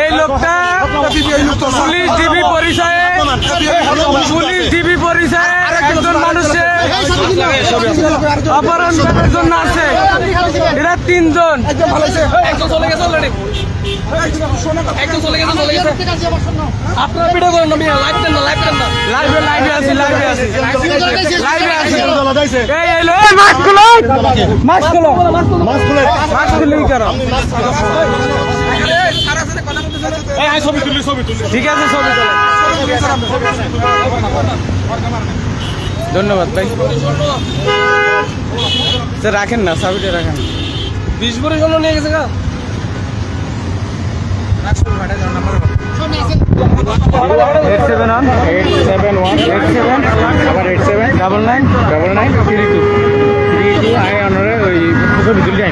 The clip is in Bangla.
এই লোকটা পুলিশ ডিবি পরিচয়ে একজন মানুষের অপহরণ করার জন্য আছে। এরা তিনজন, আপনারা ভিডিও করেন না, লাইভ দেন না, লাইভ দেন না। লাইভে আছি। ঠিক আছে, ছবি তোলা। ধন্যবাদ ভাই। রাখেন না, চাবিটা রাখেন। 20 ভরি জন্য নিয়ে গেছে গা। 87 999 32 আয় অনরে ওই ছবি তুলি